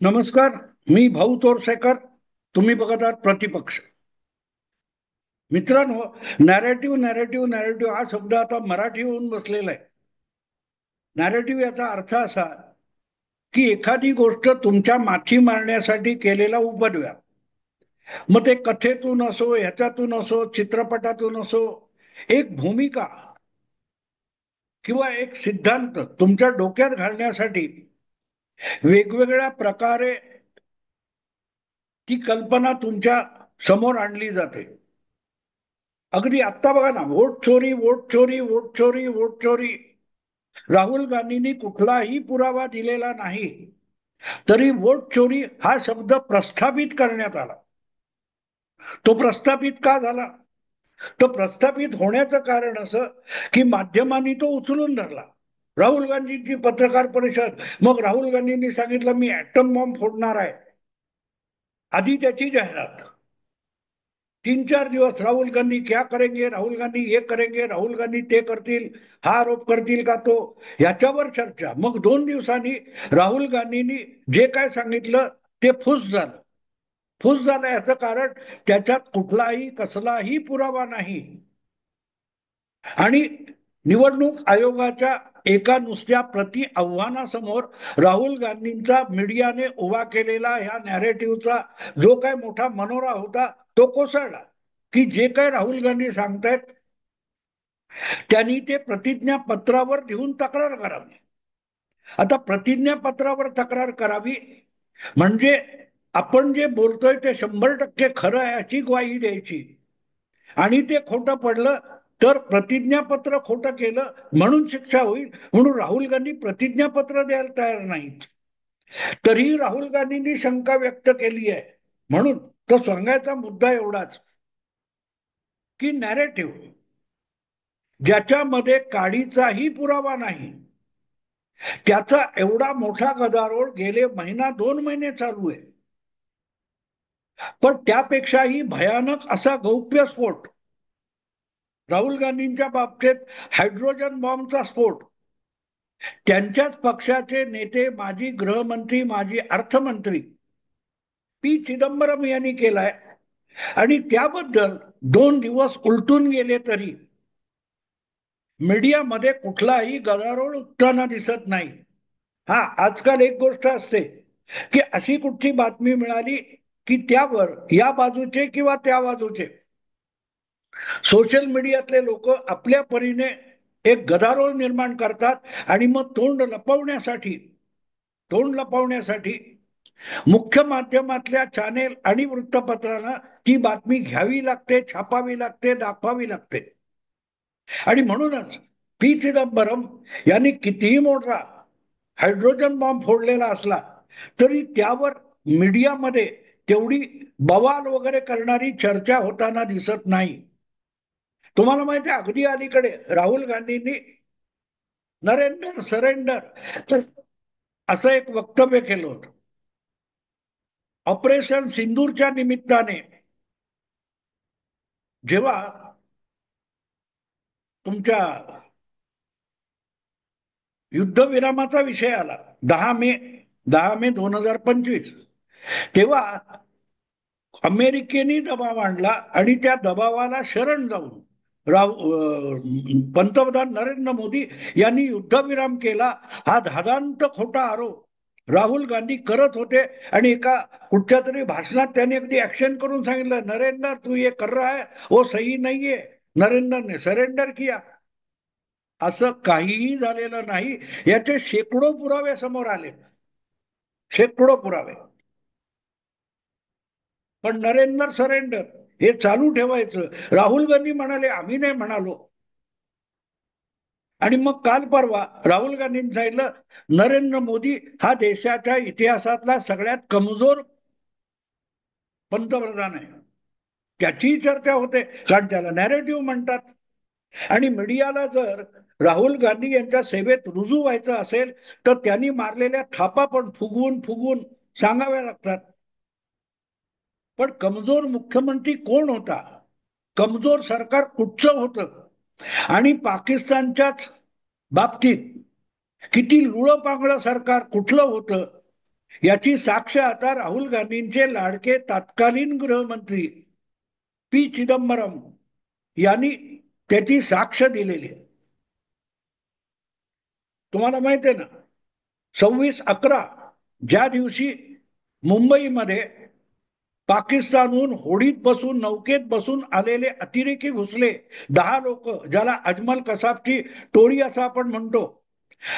नमस्कार. मी भाऊ तोरसेकर. तुम्ही बघत आहात प्रतिपक्ष. मित्रांनो, नॅरेटिव्ह नॅरेटिव्ह नॅरेटिव्ह हा शब्द आता मराठी होऊन बसलेला आहे. नॅरेटिव्ह याचा अर्थ असा की एखादी गोष्ट तुमच्या माथी मारण्यासाठी केलेला उपद्व्याप, मग ते कथेतून असो, ह्याच्यातून असो, चित्रपटातून असो, एक भूमिका किंवा एक सिद्धांत तुमच्या डोक्यात घालण्यासाठी वेगवेगळ्या प्रकारे ती कल्पना तुमच्या समोर आणली जाते. अगदी आत्ता बघा ना, वोट चोरी, वोट चोरी, वोट चोरी, वोट चोरी. राहुल गांधींनी कुठलाही पुरावा दिलेला नाही, तरी वोट चोरी हा शब्द प्रस्थापित करण्यात आला. तो प्रस्थापित का झाला? तर प्रस्थापित होण्याचं कारण असं की माध्यमांनी तो उचलून धरला. राहुल गांधींची पत्रकार परिषद, मग राहुल गांधींनी सांगितलं मी ऍटम बॉम्ब फोडणार आहे. आधी त्याची जाहिरात, 3-4 दिवस राहुल गांधी क्या करेंगे, राहुल गांधी ये करेंगे, राहुल गांधी ते करतील, हा आरोप करतील का तो, याच्यावर चर्चा. मग 2 दिवसांनी राहुल गांधींनी जे काय सांगितलं ते फुस झालं. फुस झालं याचं कारण त्याच्यात कुठलाही कसलाही पुरावा नाही. आणि निवडणूक आयोगाच्या एका नुसत्या प्रति आव्हानासमोर राहुल गांधींचा मीडियाने उभा केलेला ह्या नॅरेटिव्हचा जो काय मोठा मनोरा होता तो कोसळला. की जे काय राहुल गांधी सांगतायत त्यांनी ते प्रतिज्ञापत्रावर लिहून तक्रार करावी. आता प्रतिज्ञापत्रावर तक्रार करावी म्हणजे आपण जे बोलतोय ते 100% खरं आहे याची ग्वाही द्यायची, आणि ते खोटं पडलं तर प्रतिज्ञापत्र खोटं केलं म्हणून शिक्षा होईल, म्हणून राहुल गांधी प्रतिज्ञापत्र द्यायला तयार नाहीत. तरीही राहुल गांधींनी शंका व्यक्त केली आहे. म्हणून तो सांगायचा मुद्दा एवढाच की नॅरेटिव्ह ज्याच्यामध्ये काडीचाही पुरावा नाही, त्याचा एवढा मोठा गदारोळ गेले महिना 2 महिने चालू आहे. पण त्यापेक्षाही भयानक असा गौप्यस्फोट, राहुल गांधींच्या बाबतीत हायड्रोजन बॉम्बचा स्फोट, त्यांच्याच पक्षाचे नेते, माजी गृहमंत्री, माजी अर्थमंत्री पी चिदंबरम यांनी केलाय. आणि त्याबद्दल 2 दिवस उलटून गेले तरी मीडियामध्ये कुठलाही गदारोळ उठताना दिसत नाही. हा, आजकाल एक गोष्ट असते की अशी कुठची बातमी मिळाली की त्यावर या बाजूचे किंवा त्या बाजूचे सोशल मीडियातले लोक आपल्या परीने एक गदारोळ निर्माण करतात आणि मग तोंड लपवण्यासाठी मुख्य माध्यमातल्या चॅनेल आणि वृत्तपत्रांना ती बातमी घ्यावी लागते, छापावी लागते, दाखवावी लागते. आणि म्हणूनच पी चिदंबरम यांनी कितीही मोठा हायड्रोजन बॉम्ब फोडलेला असला तरी त्यावर मीडियामध्ये तेवढी बवाल वगैरे करणारी चर्चा होताना दिसत नाही. तुम्हाला माहिती आहे, अगदी अलीकडे राहुल गांधींनी नरेंद्र सरेंडर असं एक वक्तव्य केलं होतं. ऑपरेशन सिंदूरच्या निमित्ताने जेव्हा तुमच्या युद्धविरामाचा विषय आला, 10 मे 2025, तेव्हा अमेरिकेने दबाव आणला आणि त्या दबावाला शरण जाऊन पंतप्रधान नरेंद्र मोदी यांनी युद्धविराम केला. हा धादांत खोटा आरोप राहुल गांधी करत होते. आणि एका कुठच्या तरी भाषणात त्यांनी अगदी ऍक्शन करून सांगितलं, नरेंद्र तू ये कर रहा है वो सही नहीं है, नरेंद्र ने सरेंडर किया. असं काहीही झालेलं नाही. याचे शेकडो पुरावे समोर आले, शेकडो पुरावे. पण नरेंद्र सरेंडर हे चालू ठेवायचं. राहुल गांधी म्हणाले आम्ही नाही म्हणालो. आणि मग काल परवा राहुल गांधींनी सांगितलं नरेंद्र मोदी हा देशाच्या इतिहासातला सगळ्यात कमजोर पंतप्रधान आहे. त्याची चर्चा होते कारण त्याला नॅरेटिव्ह म्हणतात. आणि मीडियाला जर राहुल गांधी यांच्या सेवेत रुजू व्हायचं असेल तर त्यांनी मारलेल्या थापा पण फुगवून फुगवून सांगाव्या लागतात. पण कमजोर मुख्यमंत्री कोण होता, कमजोर सरकार कुठचं होतं, आणि पाकिस्तानच्याच बाबतीत किती लुळंपांगळं सरकार कुठलं होतं, याची साक्ष आता राहुल गांधींचे लाडके तत्कालीन गृहमंत्री पी चिदंबरम यांनी त्याची साक्ष दिलेली आहे. तुम्हाला माहिती आहे ना, 26/11 ज्या दिवशी मुंबईमध्ये पाकिस्तानहून होडीत बसून नौकेत बसून आलेले अतिरेकी घुसले 10 लोक, ज्याला अजमल कसाबची टोळी असं आपण म्हणतो,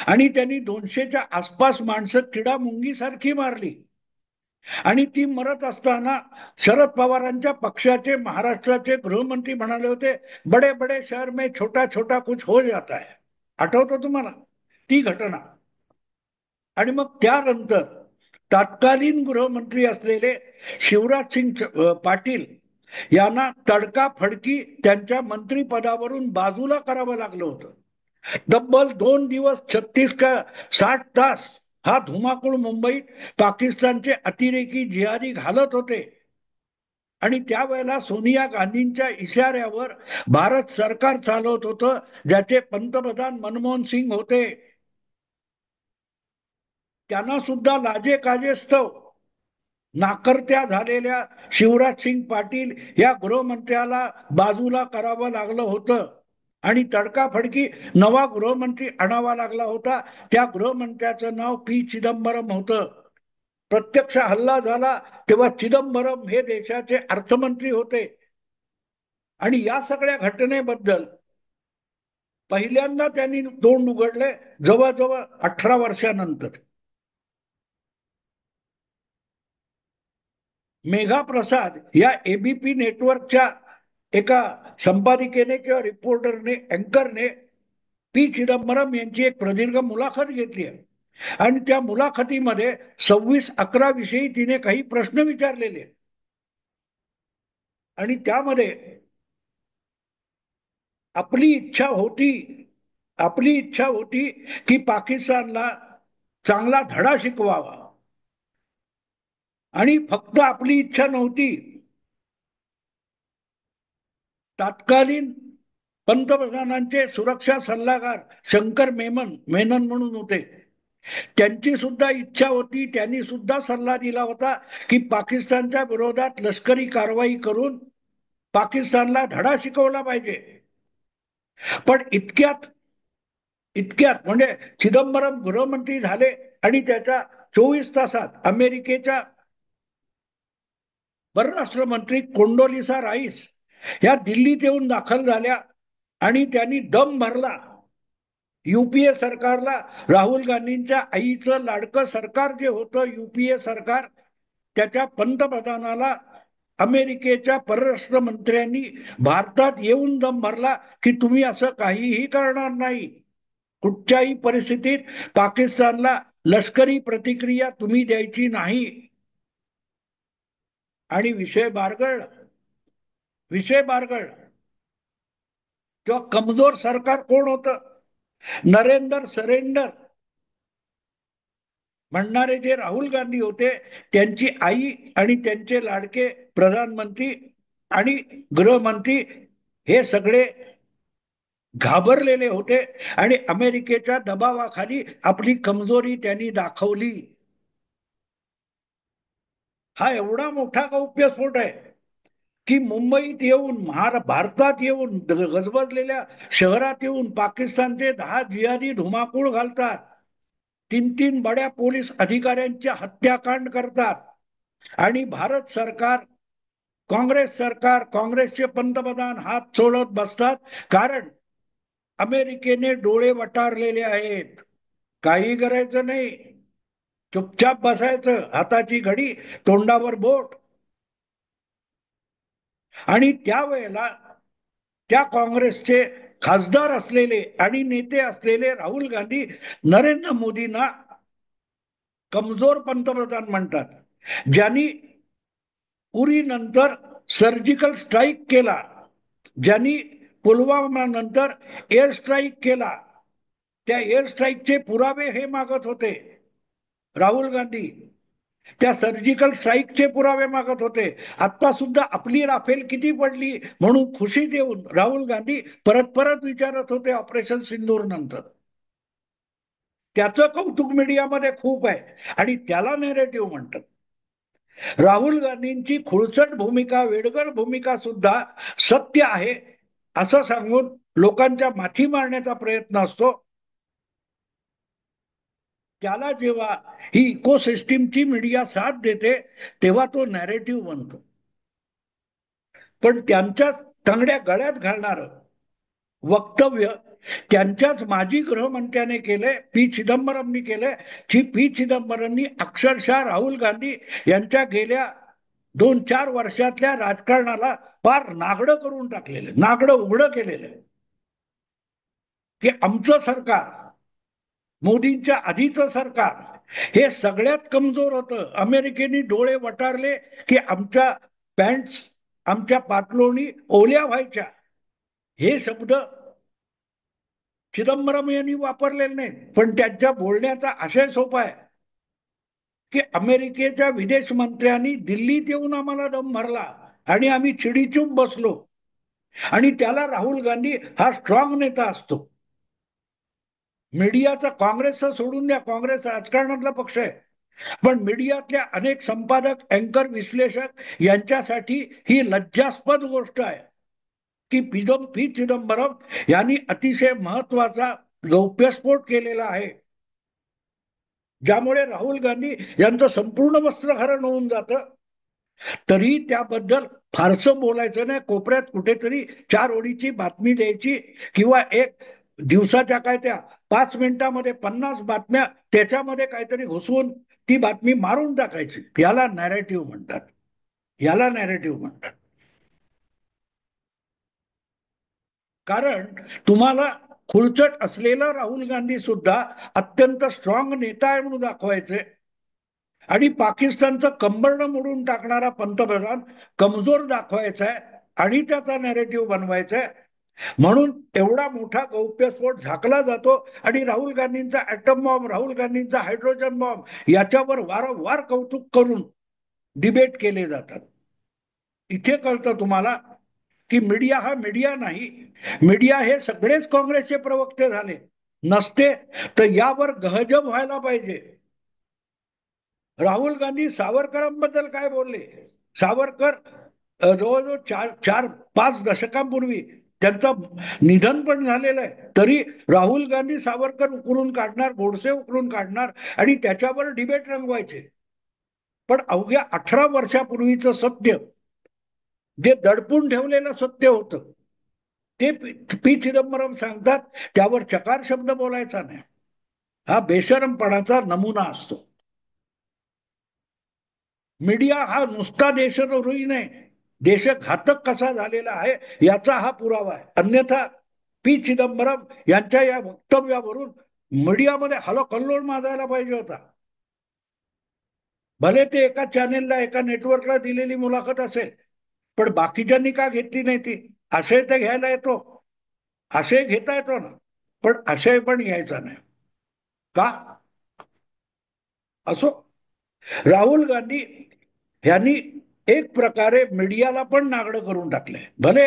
आणि त्यांनी 200च्या आसपास माणसं किडा मुंगी सारखी मारली. आणि ती मरत असताना शरद पवारांच्या पक्षाचे महाराष्ट्राचे गृहमंत्री म्हणाले होते, बडे बडे शहर में छोटा छोटा कुछ हो जाता है. आठवतं तुम्हाला ती घटना? आणि मग त्यानंतर तत्कालीन गृहमंत्री असलेले शिवराज सिंग पाटील यांना तडकाफडकी त्यांच्या मंत्रिपदावरून बाजूला करावं लागलं होतं. तब्बल 2 दिवस 36 का 60 तास हा धुमाकूळ मुंबईत पाकिस्तानचे अतिरेकी जिहादी घालत होते. आणि त्यावेळेला सोनिया गांधींच्या इशाऱ्यावर भारत सरकार चालवत होतं, ज्याचे पंतप्रधान मनमोहन सिंग होते. त्यांना सुद्धा लाजे काजेस्तव नाकर्त्या झालेल्या शिवराज सिंग पाटील या गृहमंत्र्याला बाजूला करावं लागलं होतं. आणि तडकाफडकी नवा गृहमंत्री आणावा लागला होता. त्या गृहमंत्र्याचं नाव पी चिदंबरम होतं. प्रत्यक्ष हल्ला झाला तेव्हा चिदंबरम हे देशाचे अर्थमंत्री होते. आणि या सगळ्या घटनेबद्दल पहिल्यांदा त्यांनी तोंड उघडले जवळजवळ 18 वर्षानंतर. मेघा प्रसाद या एबीपी नेटवर्कच्या एका संपादिकेने किंवा रिपोर्टरने, अँकरने पी चिदंबरम यांची एक प्रदीर्घ मुलाखत घेतली आहे. आणि त्या मुलाखतीमध्ये 26/11 विषयी तिने काही प्रश्न विचारलेले. आणि त्यामध्ये आपली इच्छा होती आपली इच्छा होती की पाकिस्तानला चांगला धडा शिकवावा. आणि फक्त आपली इच्छा नव्हती, तत्कालीन पंतप्रधानांचे सुरक्षा सल्लागार शंकर मेनन म्हणून होते, त्यांची सुद्धा इच्छा होती, त्यांनी सुद्धा सल्ला दिला होता की पाकिस्तानच्या विरोधात लष्करी कारवाई करून पाकिस्तानला धडा शिकवला पाहिजे. पण इतक्यात इतक्यात म्हणजे चिदंबरम गृहमंत्री झाले आणि त्याच्या 24 तासात अमेरिकेच्या परराष्ट्र मंत्री कोंडोलिसा राईस या दिल्लीत येऊन दाखल झाल्या. आणि त्यांनी दम भरला युपीए सरकारला. राहुल गांधींच्या आईचं लाडकं सरकार जे होतं युपीए सरकार, त्याच्या पंतप्रधानाला अमेरिकेच्या परराष्ट्र मंत्र्यांनी भारतात येऊन दम भरला की तुम्ही असं काहीही करणार नाही, कुठच्याही परिस्थितीत पाकिस्तानला लष्करी प्रतिक्रिया तुम्ही द्यायची नाही. आणि विषय बारगळ किंवा कमजोर सरकार कोण होतं? नरेंद्र सरेंडर म्हणणारे जे राहुल गांधी होते, त्यांची आई आणि त्यांचे लाडके प्रधानमंत्री आणि गृहमंत्री हे सगळे घाबरलेले होते. आणि अमेरिकेच्या दबावाखाली आपली कमजोरी त्यांनी दाखवली. हा एवढा मोठा गौप्यस्फोट आहे की मुंबईत येऊन, भारतात येऊन, गजबजलेल्या शहरात येऊन पाकिस्तानचे 10 जिहादी धुमाकूळ घालतात, 3 बड्या पोलीस अधिकाऱ्यांच्या हत्याकांड करतात. आणि भारत सरकार, काँग्रेस सरकार, काँग्रेसचे पंतप्रधान हात सोडत बसतात, कारण अमेरिकेने डोळे वटारलेले आहेत. काही करायचं नाही, चुपचाप बसायचं, हाताची घडी तोंडावर बोट. आणि त्यावेळेला त्या काँग्रेसचे खासदार असलेले आणि नेते असलेले राहुल गांधी नरेंद्र मोदींना कमजोर पंतप्रधान म्हणतात. ज्यांनी उरी नंतर सर्जिकल स्ट्राईक केला, ज्यांनी पुलवामा नंतर एअर स्ट्राईक केला, त्या एअर स्ट्राईकचे पुरावे हे मागत होते राहुल गांधी. त्या सर्जिकल स्ट्राईकचे पुरावे मागत होते. आता सुद्धा आपली राफेल किती पडली म्हणून खुशी देऊन राहुल गांधी परत परत विचारत होते ऑपरेशन सिंदूर नंतर. त्याचं कौतुक मीडियामध्ये खूप आहे आणि त्याला नॅरेटिव्ह म्हणतात. राहुल गांधींची खुळचट भूमिका, वेडगळ भूमिका सुद्धा सत्य आहे असं सांगून लोकांच्या माथी मारण्याचा प्रयत्न असतो. त्याला जेव्हा ही इकोसिस्टीमची मीडिया साथ देते तेव्हा तो नॅरेटिव्ह बनतो. पण त्यांच्या तांगड्या गळ्यात घालणार वक्तव्य त्यांच्याच माजी गृहमंत्र्याने केले, पी चिदंबरमनी केले. पी चिदंबरमनी अक्षरशः राहुल गांधी यांच्या गेल्या 2-4 वर्षातल्या राजकारणाला फार नागडं करून टाकलेलं, नागडं उघडं केलेलं, की आमचं सरकार, मोदींच्या आधीचं सरकार हे सगळ्यात कमजोर होतं. अमेरिकेने डोळे वटारले की आमच्या पॅन्ट्स, आमच्या पातलोणी ओल्या व्हायच्या. हे शब्द चिदंबरम यांनी वापरलेले नाहीत, पण त्यांच्या बोलण्याचा आशय सोपा आहे की अमेरिकेच्या विदेश मंत्र्यांनी दिल्लीत येऊन आम्हाला दम भरला आणि आम्ही चिडीचूप बसलो. आणि त्याला राहुल गांधी हा स्ट्रॉंग नेता असतो. मीडियाचा काँग्रेसचा सोडून द्या, काँग्रेस राजकारणातला पक्ष आहे, पण मीडियातल्या अनेक संपादक, अँकर, विश्लेषक यांच्यासाठी ही लज्जास्पद गोष्ट आहे की पी चिदंबरम यांनी अतिशय महत्वाचा गौप्यस्फोट केलेला आहे, ज्यामुळे राहुल गांधी यांचं संपूर्ण वस्त्रहरण होऊन जातं. तरी त्याबद्दल फारसं बोलायचं नाही, कोपऱ्यात कुठेतरी 4 ओळीची बातमी द्यायची किंवा एक दिवसाच्या काय त्या 5 मिनिटामध्ये 50 बातम्या त्याच्यामध्ये काहीतरी घुसवून ती बातमी मारून टाकायची. याला नॅरेटिव्ह म्हणतात, याला नॅरेटिव्ह म्हणतात. कारण तुम्हाला खुळचट असलेला राहुल गांधी सुद्धा अत्यंत स्ट्रॉंग नेता आहे म्हणून दाखवायचे आणि पाकिस्तानचं कंबरडं मोडून टाकणारा पंतप्रधान कमजोर दाखवायचा आहे आणि त्याचा नॅरेटिव्ह बनवायचा आहे. म्हणून एवढा मोठा गौप्यस्फोट झाकला जातो आणि राहुल गांधींचा ऍटम बॉम्ब, राहुल गांधींचा हायड्रोजन बॉम्ब याच्यावर वारंवार कौतुक करून डिबेट केले जातात. इथे कळतं तुम्हाला की मीडिया हा मीडिया नाही. मीडिया हे सगळेच काँग्रेसचे प्रवक्ते झाले नसते तर यावर गहजब व्हायला पाहिजे. राहुल गांधी सावरकरांबद्दल काय बोलले? सावरकर जवळजवळ 4-5 दशकांपूर्वी त्यांचं निधन पण झालेलं आहे, तरी राहुल गांधी सावरकर उकरून काढणार, गोडसे उकरून काढणार आणि त्याच्यावर डिबेट रंगवायचे. पण अवघ्या 18 वर्षापूर्वीचं सत्य, जे दडपून ठेवलेलं सत्य होतं, ते पी चिदंबरम सांगतात, त्यावर चकार शब्द बोलायचा नाही. हा बेशरमपणाचा नमुना असतो. मीडिया हा नुसता देशद्रोही नाही, देशघातक कसा झालेला आहे याचा हा पुरावा आहे. अन्यथा पी चिदंबरम यांच्या या वक्तव्यावरून मीडियामध्ये हलोकल्लोळ माजायला पाहिजे होता. भले ते एका चॅनेलला, एका नेटवर्कला दिलेली मुलाखत असेल, पण बाकीच्यांनी का घेतली नाही ती? आशय तर घ्यायला येतो, आशय घेता येतो ना, पण आशय पण घ्यायचा नाही का? असो, राहुल गांधी यांनी एक प्रकारे मीडियाला पण नागडं करून टाकलंय. भले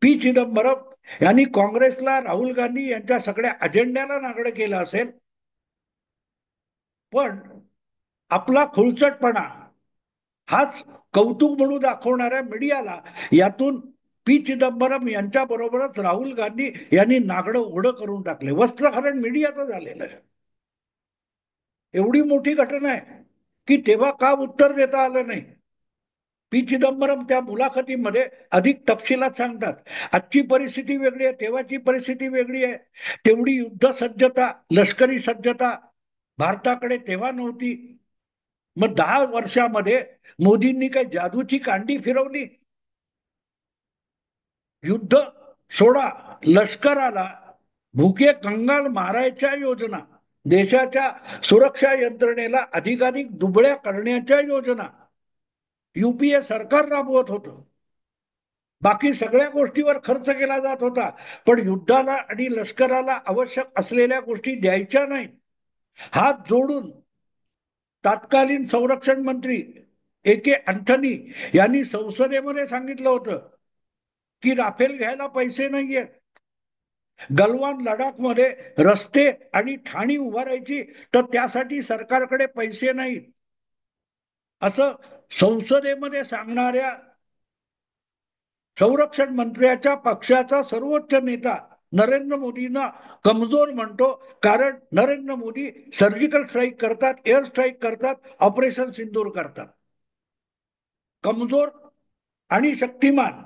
पी चिदंबरम यांनी काँग्रेसला, राहुल गांधी यांच्या सगळ्या अजेंड्याला नागडं केलं असेल, पण आपला खुलचटपणा हाच कौतुक म्हणून दाखवणाऱ्या मीडियाला यातून पी चिदंबरम यांच्या बरोबरच राहुल गांधी यांनी नागडं उघडं करून टाकले. वस्त्रहरण मीडियाचं झालेलं आहे. एवढी मोठी घटना आहे की तेव्हा का उत्तर देता आलं नाही? पी चिदंबरम त्या मुलाखतीमध्ये अधिक तपशिलात सांगतात. आजची परिस्थिती वेगळी आहे, तेव्हाची परिस्थिती वेगळी आहे. तेवढी युद्ध सज्जता, लष्करी सज्जता भारताकडे तेव्हा नव्हती. मग 10 वर्षामध्ये मोदींनी काही जादूची कांडी फिरवली? युद्ध सोडा, लष्कराला भुके कंगाल मारायच्या योजना, देशाच्या सुरक्षा यंत्रणेला अधिकाधिक दुबळ्या करण्याच्या योजना युपीए सरकार राबवत होतं. बाकी सगळ्या गोष्टीवर खर्च केला जात होता, पण युद्धाला आणि लष्कराला आवश्यक असलेल्या गोष्टी द्यायच्या नाही. हात जोडून तत्कालीन संरक्षण मंत्री AK अँथनी यांनी संसदेमध्ये सांगितलं होतं की राफेल घ्यायला पैसे नाहीयेत, गलवान लडाखमध्ये रस्ते आणि ठाणी उभारायची, तर त्यासाठी सरकारकडे पैसे नाहीत असं संसदेमध्ये सांगणाऱ्या संरक्षण मंत्र्याच्या पक्षाचा सर्वोच्च नेता नरेंद्र मोदींना कमजोर म्हणतो. कारण नरेंद्र मोदी सर्जिकल स्ट्राईक करतात, एअर स्ट्राईक करतात, ऑपरेशन सिंदूर करतात. कमजोर आणि शक्तिमान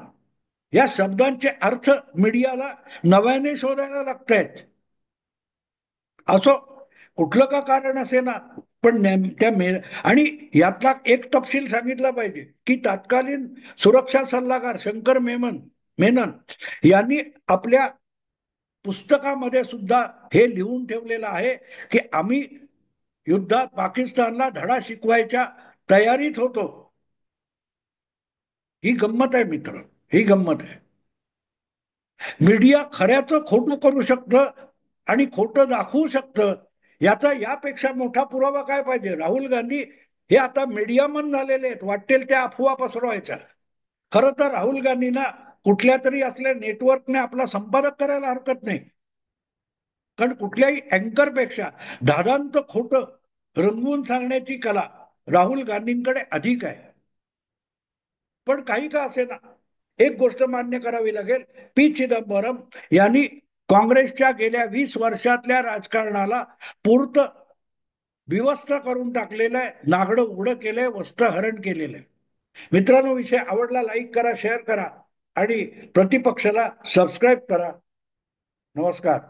या शब्दांचे अर्थ मीडियाला नव्याने शोधायला लागत आहेत. असो, कुठलं का कारण असे ना, पण त्या आणि यातला एक तपशील सांगितला पाहिजे की तत्कालीन सुरक्षा सल्लागार शंकर मेनन यांनी आपल्या पुस्तकामध्ये सुद्धा हे लिहून ठेवलेलं आहे की आम्ही युद्धात पाकिस्तानला धडा शिकवायच्या तयारीत होतो. ही गंमत आहे मित्र, ही गंमत आहे. मीडिया खऱ्याचं खोटं करू शकतं आणि खोटं दाखवू शकतं. याचा यापेक्षा मोठा पुरावा काय पाहिजे? राहुल गांधी हे आता मीडियामन झालेले आहेत, वाटेल त्या अफवा पसरवायच्या. खरं तर राहुल गांधींना कुठल्या तरी असल्या नेटवर्कने आपला संपादक करायला हरकत नाही. कारण कुठल्याही अँकरपेक्षा धादांत खोटं रंगवून सांगण्याची कला राहुल गांधींकडे अधिक आहे. पण काही का असे ना, एक गोष्ट मान्य करावी लागेल, पी चिदंबरम यांनी काँग्रेसच्या गेल्या 20 वर्षातल्या राजकारणाला पूर्त विवस्त्र करून टाकलेलं आहे, नागडं उघडं केलंय, वस्त्रहरण केलेलं आहे. मित्रांनो, विषय आवडला लाईक करा, शेअर करा आणि प्रतिपक्षाला सबस्क्राईब करा. नमस्कार.